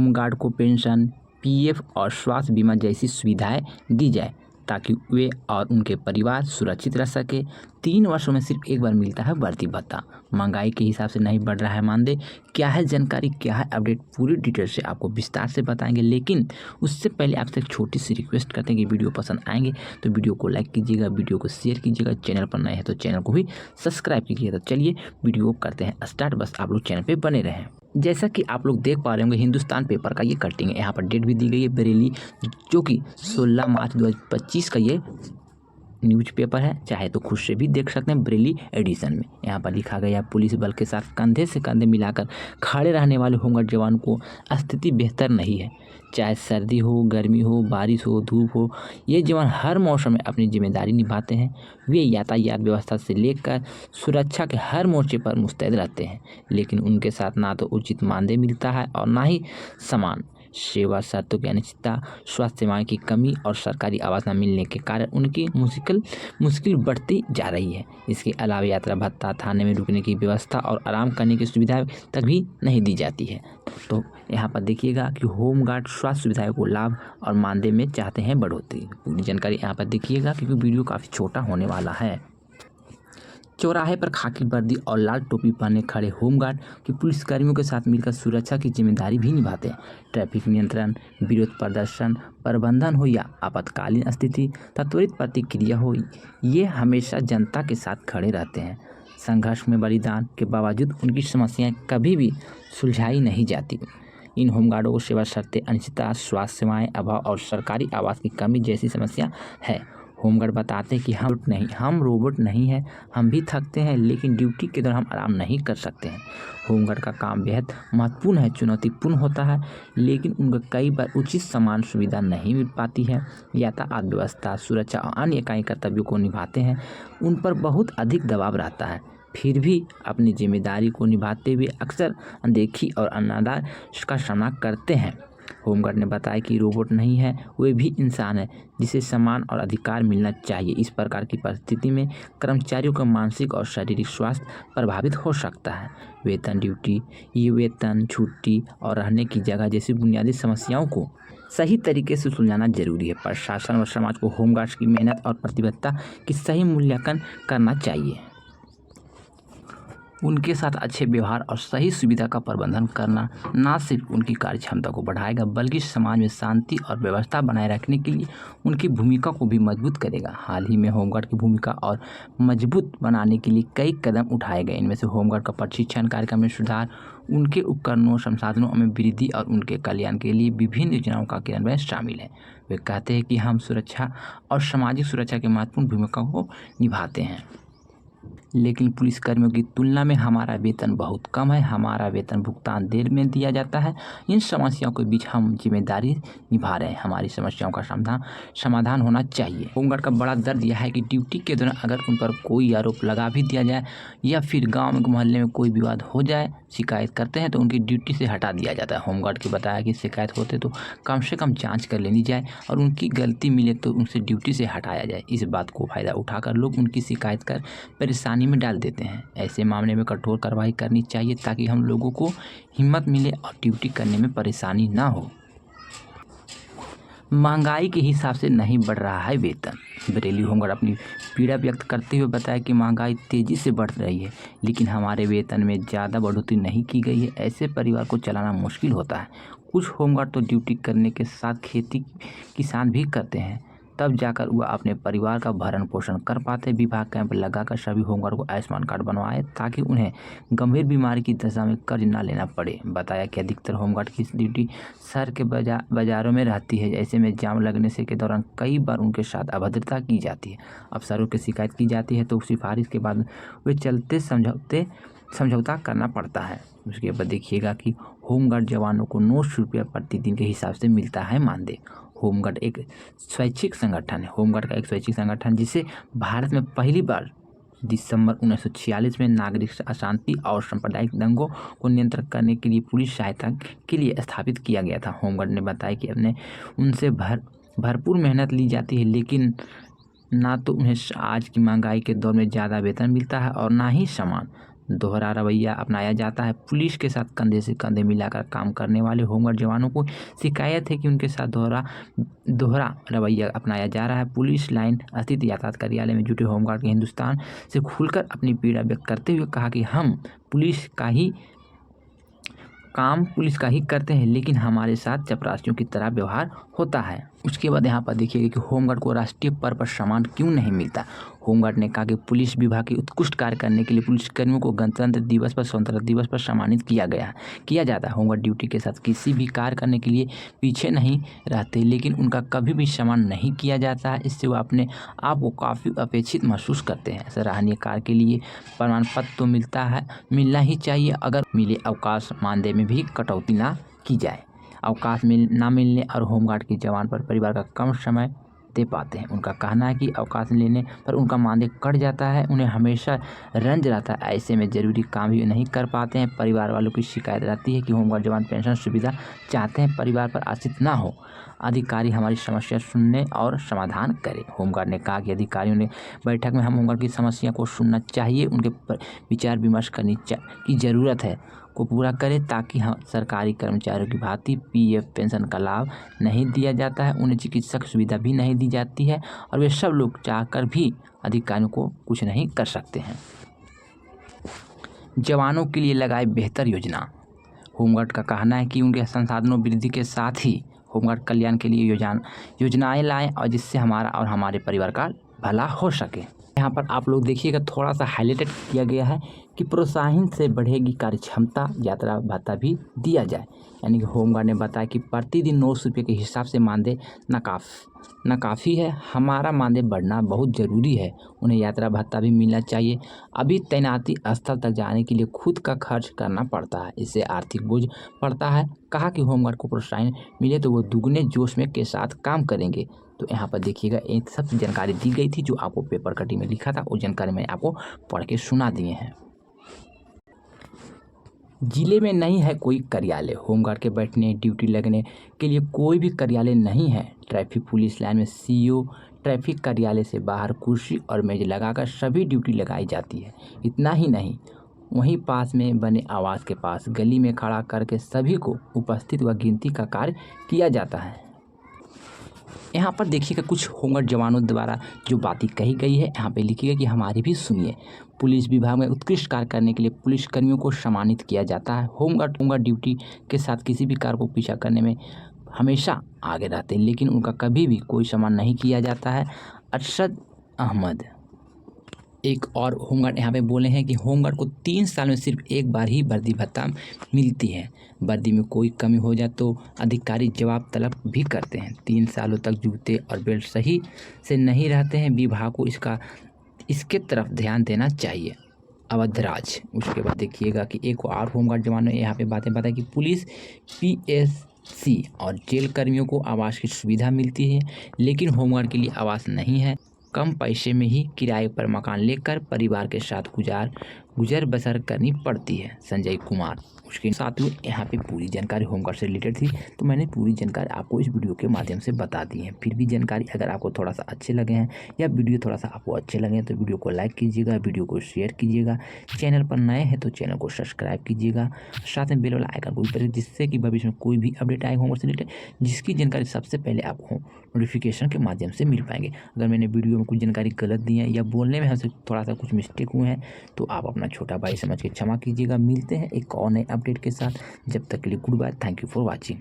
Home guard को pension, PF और स्वास्थ्य बीमा जैसी सुविधाएं दी जाए ताकि वे और उनके परिवार सुरक्षित रह सके। 3 वर्षों में सिर्फ एक बार मिलता है बढ़ती भत्ता। महंगाई के हिसाब से नहीं बढ़ रहा है मानदेय। क्या है जानकारी, क्या है अपडेट, पूरी डिटेल से आपको विस्तार से बताएंगे। लेकिन उससे पहले आपसे एक छोटी सी रिक्वेस्ट करते हैं कि वीडियो पसंद आएंगे तो वीडियो को लाइक कीजिएगा, वीडियो को शेयर कीजिएगा, चैनल पर नए हैं तो चैनल को भी सब्सक्राइब कीजिएगा। तो चलिए वीडियो करते हैं स्टार्ट, बस आप लोग चैनल पर बने रहें। जैसा कि आप लोग देख पा रहे होंगे, हिंदुस्तान पेपर का ये कटिंग है। यहाँ पर डेट भी दी गई है, बरेली, जो कि 16 मार्च 2025 का ये न्यूज़पेपर है। चाहे तो खुद से भी देख सकते हैं बरेली एडिशन में। यहाँ पर लिखा गया, पुलिस बल के साथ कंधे से कंधे मिलाकर खड़े रहने वाले होमगार्ड जवान को स्थिति बेहतर नहीं है। चाहे सर्दी हो, गर्मी हो, बारिश हो, धूप हो, ये जवान हर मौसम में अपनी जिम्मेदारी निभाते हैं। वे यातायात व्यवस्था से लेकर सुरक्षा के हर मोर्चे पर मुस्तैद रहते हैं, लेकिन उनके साथ ना तो उचित मानदेय मिलता है और ना ही समान सेवा शर्तों की अनिश्चितता, स्वास्थ्य सेवाएं की कमी और सरकारी आवास न मिलने के कारण उनकी मुश्किल बढ़ती जा रही है। इसके अलावा यात्रा भत्ता, थाने में रुकने की व्यवस्था और आराम करने की सुविधा तक भी नहीं दी जाती है। तो यहाँ पर देखिएगा कि होमगार्ड स्वास्थ्य सुविधाओं को लाभ और मानदेय में चाहते हैं बढ़ोतरी। पूरी जानकारी यहाँ पर देखिएगा क्योंकि वीडियो काफ़ी छोटा होने वाला है। चौराहे पर खाकी वर्दी और लाल टोपी पहने खड़े होमगार्ड के पुलिसकर्मियों के साथ मिलकर सुरक्षा की जिम्मेदारी भी निभाते हैं। ट्रैफिक नियंत्रण, विरोध प्रदर्शन प्रबंधन हो या आपातकालीन स्थिति तथा त्वरित प्रतिक्रिया हो, ये हमेशा जनता के साथ खड़े रहते हैं। संघर्ष में बलिदान के बावजूद उनकी समस्याएं कभी भी सुलझाई नहीं जाती। इन होमगार्डों को सेवा शर्तें, अनिश्चितता, स्वास्थ्य सेवाएं अभाव और सरकारी आवास की कमी जैसी समस्या है। होमगार्ड बताते हैं कि हम रोबोट नहीं हैं, हम भी थकते हैं, लेकिन ड्यूटी के दौरान हम आराम नहीं कर सकते हैं। होमगार्ड का काम बेहद महत्वपूर्ण है, चुनौतीपूर्ण होता है, लेकिन उनको कई बार उचित समान सुविधा नहीं मिल पाती है। यातायात व्यवस्था, सुरक्षा और अन्य इकाई कर्तव्यों को निभाते हैं, उन पर बहुत अधिक दबाव रहता है। फिर भी अपनी जिम्मेदारी को निभाते हुए अक्सर अनदेखी और अनादर का सामना करते हैं। होमगार्ड ने बताया कि रोबोट नहीं है, वे भी इंसान है जिसे सम्मान और अधिकार मिलना चाहिए। इस प्रकार की परिस्थिति में कर्मचारियों का मानसिक और शारीरिक स्वास्थ्य प्रभावित हो सकता है। वेतन, छुट्टी और रहने की जगह जैसी बुनियादी समस्याओं को सही तरीके से सुलझाना जरूरी है। प्रशासन और समाज को होमगार्ड्स की मेहनत और प्रतिबद्धता की सही मूल्यांकन करना चाहिए। उनके साथ अच्छे व्यवहार और सही सुविधा का प्रबंधन करना न सिर्फ उनकी कार्यक्षमता को बढ़ाएगा, बल्कि समाज में शांति और व्यवस्था बनाए रखने के लिए उनकी भूमिका को भी मजबूत करेगा। हाल ही में होमगार्ड की भूमिका और मजबूत बनाने के लिए कई कदम उठाए गए। इनमें से होमगार्ड का प्रशिक्षण कार्यक्रम में सुधार, उनके उपकरणों, संसाधनों में वृद्धि और उनके कल्याण के लिए विभिन्न योजनाओं का क्रियान्वयन शामिल है। वे कहते हैं कि हम सुरक्षा और सामाजिक सुरक्षा की महत्वपूर्ण भूमिका को निभाते हैं, लेकिन पुलिसकर्मियों की तुलना में हमारा वेतन बहुत कम है, हमारा वेतन भुगतान देर में दिया जाता है। इन समस्याओं के बीच हम जिम्मेदारी निभा रहे हैं, हमारी समस्याओं का समाधान होना चाहिए। होमगार्ड का बड़ा दर्द यह है कि ड्यूटी के दौरान अगर उन पर कोई आरोप लगा भी दिया जाए या फिर गाँव में मोहल्ले में कोई विवाद हो जाए, शिकायत करते हैं तो उनकी ड्यूटी से हटा दिया जाता है। होमगार्ड के बताया कि शिकायत होते तो कम से कम जाँच कर लेनी जाए और उनकी गलती मिले तो उनसे ड्यूटी से हटाया जाए। इस बात को फ़ायदा उठाकर लोग उनकी शिकायत कर परेशानी में डाल देते हैं। ऐसे मामले में कठोर कार्रवाई करनी चाहिए ताकि हम लोगों को हिम्मत मिले और ड्यूटी करने में परेशानी ना हो। महंगाई के हिसाब से नहीं बढ़ रहा है वेतन। बरेली होमगार्ड अपनी पीड़ा व्यक्त करते हुए बताया कि महंगाई तेज़ी से बढ़ रही है, लेकिन हमारे वेतन में ज़्यादा बढ़ोतरी नहीं की गई है। ऐसे परिवार को चलाना मुश्किल होता है। कुछ होमगार्ड तो ड्यूटी करने के साथ खेती किसान भी करते हैं, तब जाकर वह अपने परिवार का भरण पोषण कर पाते। विभाग कैंप लगाकर सभी होमगार्ड को आयुष्मान कार्ड बनवाए ताकि उन्हें गंभीर बीमारी की दशा में कर्ज न लेना पड़े। बताया कि अधिकतर होमगार्ड की ड्यूटी शहर के बाजारों में रहती है। ऐसे में जाम लगने से के दौरान कई बार उनके साथ अभद्रता की जाती है, अफसरों की शिकायत की जाती है, तो सिफारिश के बाद वे चलते समझौता करना पड़ता है। उसके बाद देखिएगा कि होमगार्ड जवानों को 900 रुपया प्रतिदिन के हिसाब से मिलता है मानदेय। होमगार्ड एक स्वैच्छिक संगठन है। होमगार्ड का एक स्वैच्छिक संगठन जिसे भारत में पहली बार दिसंबर 1946 में नागरिक अशांति और सांप्रदायिक दंगों को नियंत्रित करने के लिए पुलिस सहायता के लिए स्थापित किया गया था। होमगार्ड ने बताया कि उनसे भरपूर मेहनत ली जाती है, लेकिन ना तो उन्हें आज की महंगाई के दौर में ज़्यादा वेतन मिलता है और ना ही समान। दोहरा रवैया अपनाया जाता है। पुलिस के साथ कंधे से कंधे मिलाकर काम करने वाले होमगार्ड जवानों को शिकायत है कि उनके साथ दोहरा रवैया अपनाया जा रहा है। पुलिस लाइन स्थित यातायात कार्यालय में जुटे होमगार्ड के हिंदुस्तान से खुलकर अपनी पीड़ा व्यक्त करते हुए कहा कि हम पुलिस का ही करते हैं, लेकिन हमारे साथ चपरासियों की तरह व्यवहार होता है। उसके बाद यहाँ पर देखिएगा कि होमगार्ड को राष्ट्रीय पर्व पर सम्मान क्यों नहीं मिलता। होमगार्ड ने कहा कि पुलिस विभाग के उत्कृष्ट कार्य करने के लिए पुलिसकर्मियों को गणतंत्र दिवस पर, स्वतंत्रता दिवस पर सम्मानित किया जाता है। होमगार्ड ड्यूटी के साथ किसी भी कार्य करने के लिए पीछे नहीं रहते, लेकिन उनका कभी भी सम्मान नहीं किया जाता है। इससे वो अपने आप को काफ़ी अपेक्षित महसूस करते हैं। सराहनीय कार्य के लिए प्रमाण पत्र तो मिलना ही चाहिए। अगर मिले अवकाश मानदेय में भी कटौती ना की जाए। अवकाश ना मिलने और होमगार्ड के जवान पर परिवार का कम समय दे पाते हैं। उनका कहना है कि अवकाश लेने पर उनका मानदेय कट जाता है, उन्हें हमेशा रंज रहता है। ऐसे में ज़रूरी काम भी नहीं कर पाते हैं। परिवार वालों की शिकायत रहती है कि होमगार्ड जवान पेंशन सुविधा चाहते हैं, परिवार पर आश्रित ना हो। अधिकारी हमारी समस्या सुनने और समाधान करें। होमगार्ड ने कहा कि अधिकारियों ने बैठक में हम होमगार्ड की समस्या को सुनना चाहिए, उनके विचार विमर्श करने की ज़रूरत है को पूरा करें, ताकि सरकारी कर्मचारियों की भांति पीएफ पेंशन का लाभ नहीं दिया जाता है, उन्हें चिकित्सक सुविधा भी नहीं दी जाती है और वे सब लोग चाहकर भी अधिकारियों को कुछ नहीं कर सकते हैं। जवानों के लिए लगाए बेहतर योजना। होमगार्ड का कहना है कि उनके संसाधनों वृद्धि के साथ ही होमगार्ड कल्याण के लिए योजनाएं लाएं और जिससे हमारा और हमारे परिवार का भला हो सके। यहाँ पर आप लोग देखिएगा थोड़ा सा हाईलाइटेड किया गया है कि प्रोत्साहन से बढ़ेगी कार्यक्षमता, यात्रा भत्ता भी दिया जाए। यानी कि होमगार्ड ने बताया कि प्रतिदिन 900 रुपये के हिसाब से मानदेय नाकाफ़ी है। हमारा मानदेय बढ़ना बहुत ज़रूरी है। उन्हें यात्रा भत्ता भी मिलना चाहिए। अभी तैनाती स्थल तक जाने के लिए खुद का खर्च करना पड़ता है, इससे आर्थिक बोझ पड़ता है। कहा कि होमगार्ड को प्रोत्साहन मिले तो वो दुगने जोश में के साथ काम करेंगे। तो यहाँ पर देखिएगा एक सब जानकारी दी गई थी जो आपको पेपर कटिंग में लिखा था, वो जानकारी मैं आपको पढ़ के सुना दिए हैं। जिले में नहीं है कोई कार्यालय। होमगार्ड के बैठने ड्यूटी लगने के लिए कोई भी कार्यालय नहीं है। ट्रैफिक पुलिस लाइन में सीओ ट्रैफिक कार्यालय से बाहर कुर्सी और मेज लगाकर सभी ड्यूटी लगाई जाती है। इतना ही नहीं, वहीं पास में बने आवास के पास गली में खड़ा करके सभी को उपस्थित व गिनती का कार्य किया जाता है। यहाँ पर देखिएगा कुछ होमगार्ड जवानों द्वारा जो बातें कही गई है, यहाँ पे लिखिएगा कि हमारी भी सुनिए। पुलिस विभाग में उत्कृष्ट कार्य करने के लिए पुलिसकर्मियों को सम्मानित किया जाता है। होमगार्ड ड्यूटी के साथ किसी भी कार्य को पीछा करने में हमेशा आगे रहते हैं, लेकिन उनका कभी भी कोई सम्मान नहीं किया जाता है। अरशद अहमद एक और होमगार्ड यहाँ पे बोले हैं कि होमगार्ड को 3 साल में सिर्फ एक बार ही वर्दी भत्ता मिलती है। वर्दी में कोई कमी हो जाए तो अधिकारी जवाब तलब भी करते हैं। 3 सालों तक जूते और बेल्ट सही से नहीं रहते हैं। विभाग को इसके तरफ ध्यान देना चाहिए। अवधराज उसके बाद देखिएगा कि एक और होमगार्ड जवान ने यहाँ पे बातें बताई कि पुलिस पीएससी और जेल कर्मियों को आवास की सुविधा मिलती है, लेकिन होमगार्ड के लिए आवास नहीं है। कम पैसे में ही किराए पर मकान लेकर परिवार के साथ गुजर बसर करनी पड़ती है। संजय कुमार उसके साथियों यहाँ पे पूरी जानकारी होमगार्ड से रिलेटेड थी, तो मैंने पूरी जानकारी आपको इस वीडियो के माध्यम से बता दी है। फिर भी जानकारी अगर आपको थोड़ा सा अच्छे लगे हैं या वीडियो थोड़ा सा आपको अच्छे लगे हैं तो वीडियो को लाइक कीजिएगा, वीडियो को शेयर कीजिएगा। चैनल पर नए हैं तो चैनल को सब्सक्राइब कीजिएगा, साथ में बेल वाला आइकन को भी प्रेस, जिससे कि भविष्य में कोई भी अपडेट आए होमगार्ड से रिलेटेड जिसकी जानकारी सबसे पहले आपको नोटिफिकेशन के माध्यम से मिल पाएंगे। अगर मैंने वीडियो में कुछ जानकारी गलत दी है या बोलने में हमसे थोड़ा सा कुछ मिस्टेक हुए हैं तो आप अपना छोटा भाई समझ के क्षमा कीजिएगा। मिलते हैं एक और नए अपडेट के साथ, जब तक के लिए goodbye, thank you for watching.